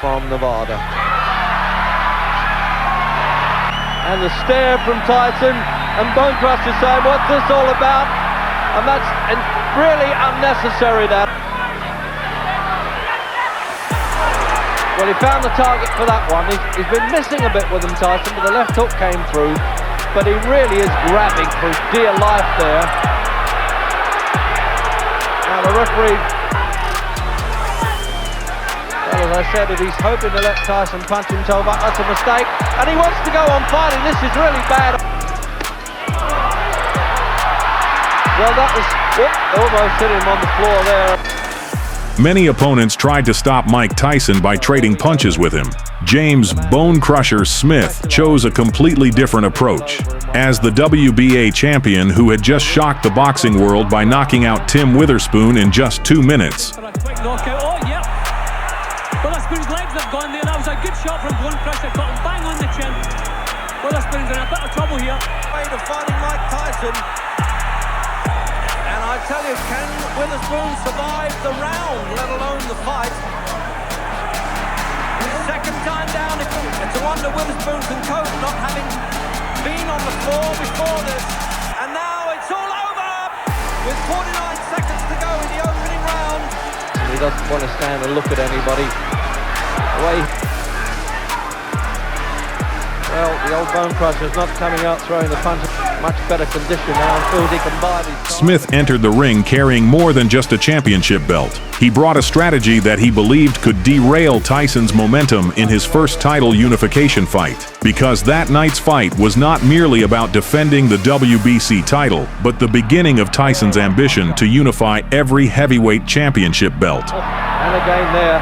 from Nevada. And the stare from Tyson, and Bonecrusher saying, what's this all about? And that's really unnecessary, that. Well, he found the target for that one. He's been missing a bit with him, Tyson, but the left hook came through. But he really is grabbing for dear life there. Now the referee, well, as I said, he's hoping to let Tyson punch him toe back. That's a mistake. And he wants to go on fighting. This is really bad. Well, that was almost hit him on the floor there. Many opponents tried to stop Mike Tyson by trading punches with him. James "Bonecrusher" Smith chose a completely different approach. As the WBA champion who had just shocked the boxing world by knocking out Tim Witherspoon in just 2 minutes. For a quick knockout. Oh, yep. Witherspoon's legs have gone there. That was a good shot from Bonecrusher. Got him bang on the chin. Witherspoon's in a bit of trouble here. Way to fighting Mike Tyson. And I tell you, can Witherspoon survive the round, let alone the fight? Second time down. It's a wonder Witherspoon can cope, not having been on the floor before this. And now it's all over with 49 seconds to go in the opening round. He doesn't want to stand and look at anybody. Well, the old Bonecrusher's not coming out throwing the punch. Much better condition now and feels he can bide his time. Smith entered the ring carrying more than just a championship belt. He brought a strategy that he believed could derail Tyson's momentum in his first title unification fight. Because that night's fight was not merely about defending the WBC title, but the beginning of Tyson's ambition to unify every heavyweight championship belt. And again there,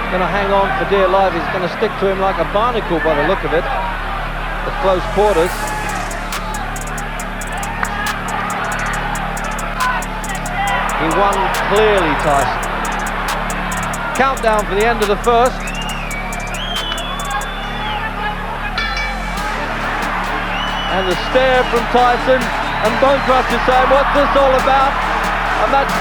going to hang on for dear life. He's going to stick to him like a barnacle by the look of it. At close quarters. He won clearly, Tyson. Countdown for the end of the first. And the stare from Tyson, and Bonecrusher saying, what's this all about? And that's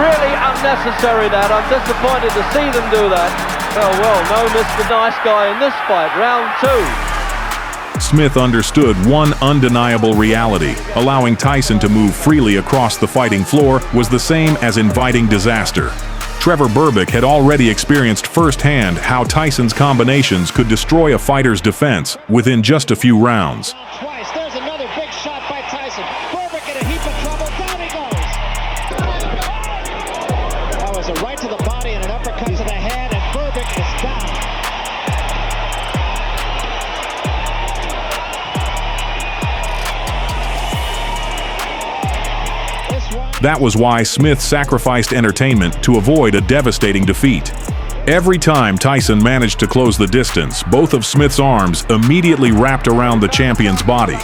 really unnecessary, that. I'm disappointed to see them do that. Well, no Mr. Nice Guy in this fight, round 2. Smith understood one undeniable reality. Allowing Tyson to move freely across the fighting floor was the same as inviting disaster. Trevor Berbick had already experienced firsthand how Tyson's combinations could destroy a fighter's defense within just a few rounds. Twice. There's another big shot by Tyson. Berbick in a heap of trouble. Down he goes. That was a right to the body and an uppercut to the head, and Berbick is down. That was why Smith sacrificed entertainment to avoid a devastating defeat. Every time Tyson managed to close the distance, both of Smith's arms immediately wrapped around the champion's body.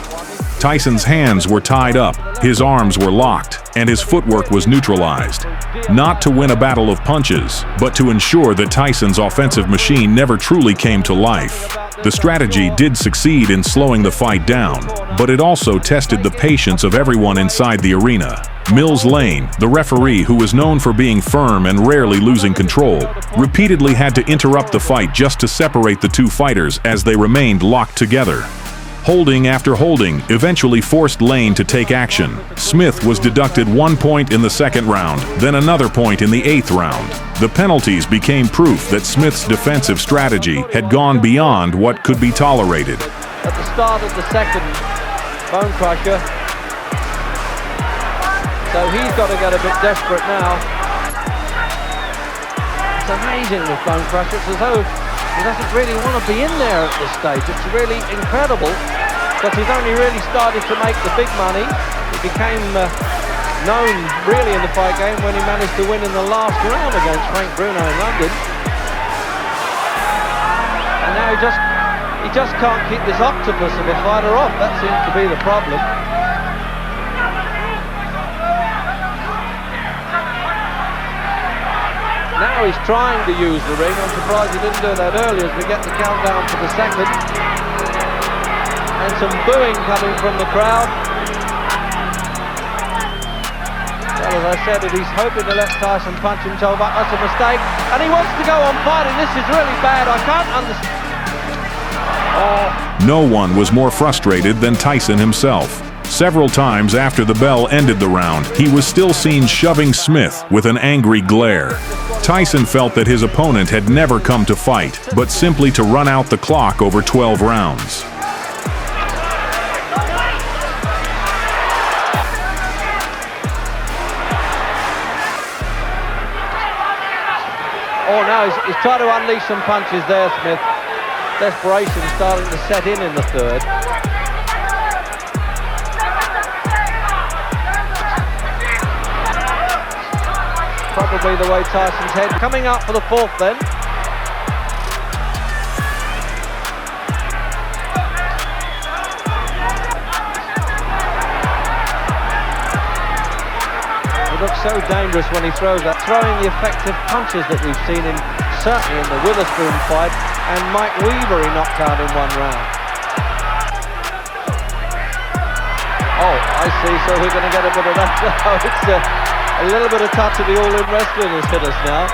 Tyson's hands were tied up, his arms were locked, and his footwork was neutralized. Not to win a battle of punches, but to ensure that Tyson's offensive machine never truly came to life. The strategy did succeed in slowing the fight down, but it also tested the patience of everyone inside the arena. Mills Lane, the referee who was known for being firm and rarely losing control, repeatedly had to interrupt the fight just to separate the two fighters as they remained locked together. Holding after holding eventually forced Lane to take action. Smith was deducted 1 point in the second round, then another point in the 8th round. The penalties became proof that Smith's defensive strategy had gone beyond what could be tolerated. At the start of the second, Bonecrusher. So he's got to get a bit desperate now. It's amazing with Bonecrusher. It's as though he doesn't really want to be in there at this stage. It's really incredible, because he's only really started to make the big money. He became known really in the fight game when he managed to win in the last round against Frank Bruno in London. And now he just can't keep this octopus of a fighter off. That seems to be the problem. Now he's trying to use the ring. I'm surprised he didn't do that earlier as we get the countdown for the second. And some booing coming from the crowd. Well, as I said, if he's hoping to let Tyson punch himself up, that's a mistake. And he wants to go on fighting. This is really bad. I can't understand. No one was more frustrated than Tyson himself. Several times after the bell ended the round, he was still seen shoving Smith with an angry glare. Tyson felt that his opponent had never come to fight, but simply to run out the clock over 12 rounds. Oh, now he's trying to unleash some punches there, Smith. Desperation starting to set in the third. Probably the way Tyson's head. Coming up for the fourth then. He looks so dangerous when he throws that. Throwing the effective punches that we've seen him, certainly in the Witherspoon fight, and Mike Weaver he knocked out in one round. Oh, I see, so we're going to get a bit of that now. It's a little bit of touch of the all-in wrestling has hit us now.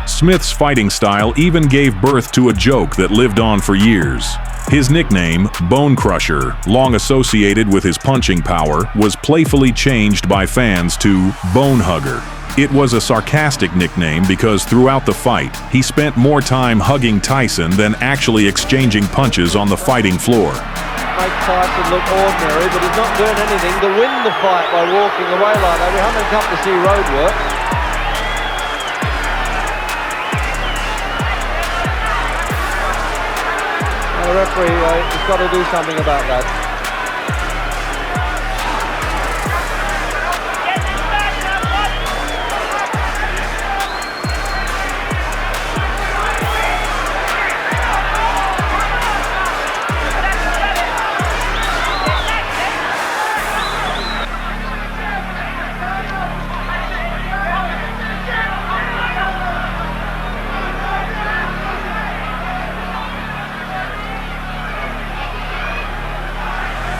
Smith's fighting style even gave birth to a joke that lived on for years. His nickname, Bonecrusher, long associated with his punching power, was playfully changed by fans to Bonehugger. It was a sarcastic nickname because throughout the fight, he spent more time hugging Tyson than actually exchanging punches on the fighting floor. Make Tyson look ordinary, but he's not doing anything to win the fight by walking away like that. We haven't come to see road work. The referee has got to do something about that.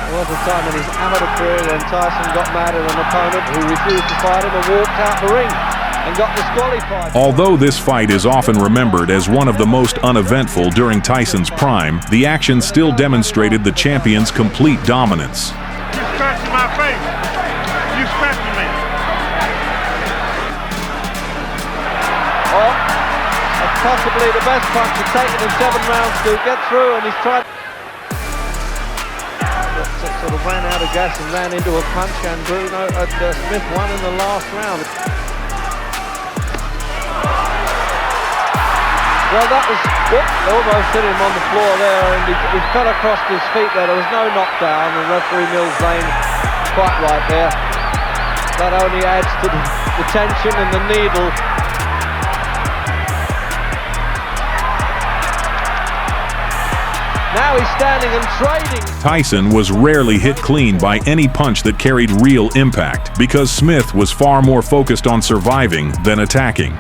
There was a time in his amateur career when Tyson got mad at an opponent who refused to fight him and walked out the ring and got disqualified. Although this fight is often remembered as one of the most uneventful during Tyson's prime, the action still demonstrated the champion's complete dominance. You scratching my face. You scratching me. Oh, that's possibly the best punch. It's taken him 7 rounds to get through, and he's tried. Sort of ran out of gas and ran into a punch, and Smith won in the last round. Well, that was almost hit him on the floor there, and he fell across his feet there. There was no knockdown, and referee Mills Lane quite right there. That only adds to the tension and the needle. Now he's standing and trading. Tyson was rarely hit clean by any punch that carried real impact because Smith was far more focused on surviving than attacking.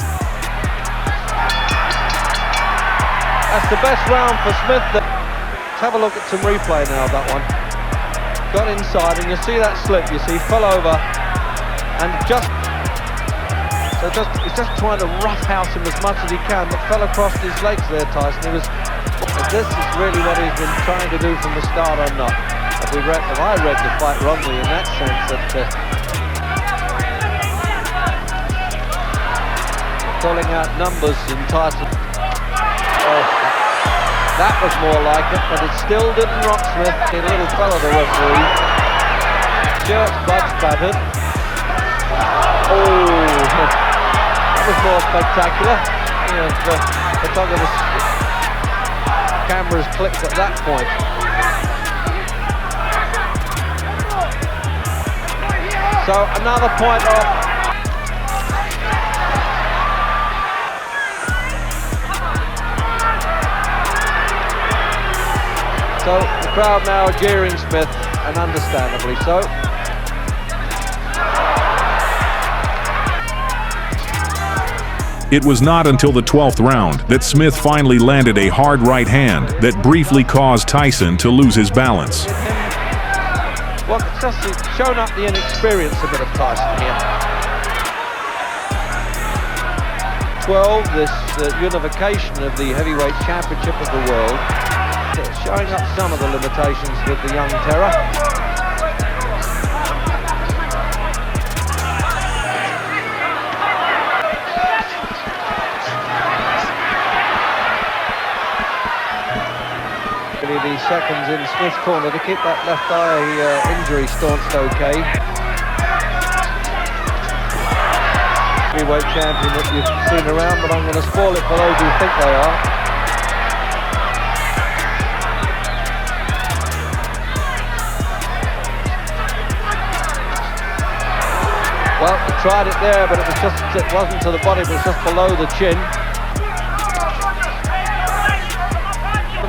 That's the best round for Smith. Let's have a look at some replay now of that one. Got inside, and you see that slip. You see, he fell over, and he's just trying to roughhouse him as much as he can, but fell across his legs there, Tyson. This is really what he's been trying to do from the start or not. Have I read the fight wrongly in that sense that calling out numbers in Tyson. Oh, that was more like it, but it still didn't rock Smith. A little fella, the referee. Shirt's butt's battered. Oh, that was more spectacular. The photographer's cameras clicked at that point. So another point off. So the crowd now are jeering Smith, and understandably so. It was not until the 12th round that Smith finally landed a hard right hand that briefly caused Tyson to lose his balance. Well, it's just shown up the inexperience a bit of Tyson here. 12, this unification of the heavyweight championship of the world, showing up some of the limitations with the young terror. The seconds in Smith's corner to keep that left eye injury staunched okay. Heavyweight champion that you've seen around, but I'm going to spoil it for those who think they are. Well, he tried it there, but it wasn't to the body, it was just below the chin.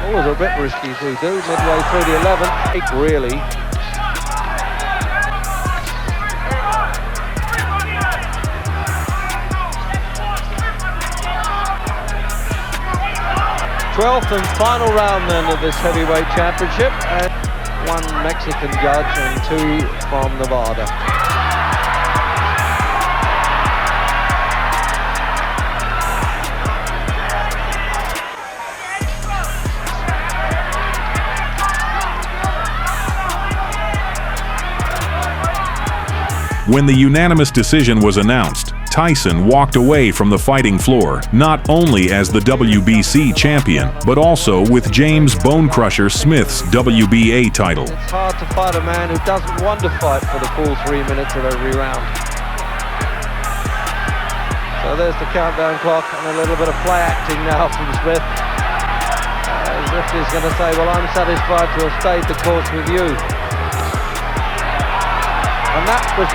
Always a bit risky as we do, midway through the 11th, really. Twelfth and final round then of this heavyweight championship, and one Mexican judge and two from Nevada. When the unanimous decision was announced, Tyson walked away from the fighting floor, not only as the WBC champion, but also with James Bonecrusher Smith's WBA title. It's hard to fight a man who doesn't want to fight for the full 3 minutes of every round. So there's the countdown clock and a little bit of play acting now from Smith. As if he's going to say, well, I'm satisfied to have stayed the course with you. And that was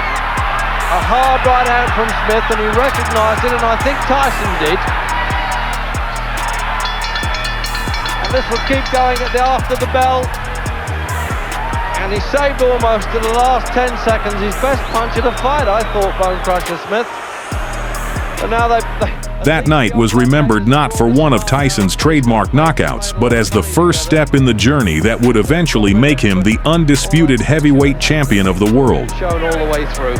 a hard right hand from Smith, and he recognised it, and I think Tyson did. And this will keep going after the bell. And he saved almost in the last 10 seconds his best punch of the fight, I thought, Bonecrusher Smith. And now That night was remembered not for one of Tyson's trademark knockouts, but as the first step in the journey that would eventually make him the undisputed heavyweight champion of the world. Shown all the way through.